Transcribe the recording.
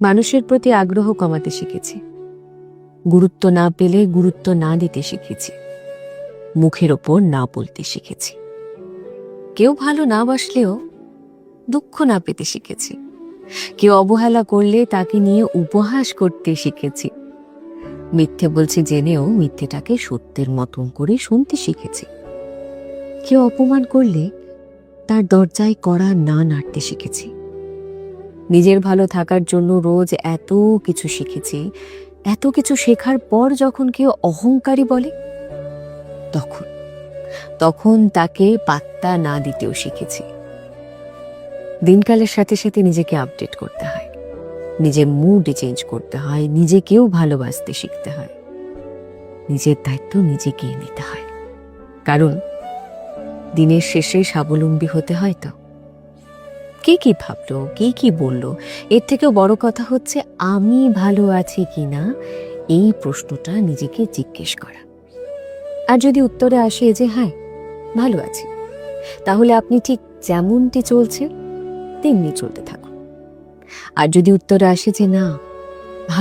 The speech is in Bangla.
মানুষের প্রতি আগ্রহ কমাতে শিখেছি, গুরুত্ব না পেলে গুরুত্ব না দিতে শিখেছি, মুখের ওপর না বলতে শিখেছি, কেউ ভালো না বাসলেও দুঃখ না পেতে শিখেছি, কেউ অবহেলা করলে তাকে নিয়ে উপহাস করতে শিখেছি, মিথ্যে বলছি জেনেও মিথ্যেটাকে সত্যের মতন করে শুনতে শিখেছি, কেউ অপমান করলে তার দরজায় কড়া না নাড়তে শিখেছি। নিজের ভালো থাকার জন্য রোজ এত কিছু শিখেছি। এত কিছু শেখার পর যখন কেউ অহংকারী বলে, তখন তখন তাকে পাত্তা না দিতেও শিখেছি। দিনকালের সাথে সাথে নিজেকে আপডেট করতে হয়, নিজের মুড চেঞ্জ করতে হয়, নিজেকেও ভালোবাসতে শিখতে হয়, নিজের দায়িত্ব নিজেকেই নিতে হয়। কারণ দিনের শেষে স্বাবলম্বী হতে হয় তো। কে কি ভাবলো, কে কি বললো, এর থেকেও বড় কথা হচ্ছে আমি ভালো আছি কিনা এই প্রশ্নটা নিজেকে জিজ্ঞেস করা। আর যদি উত্তরে আসে যে হ্যাঁ ভালো আছি, তাহলে আপনি ঠিক যেমনটি চলছে তেমনি চলতে থাকুন। আর যদি উত্তরে আসে যে না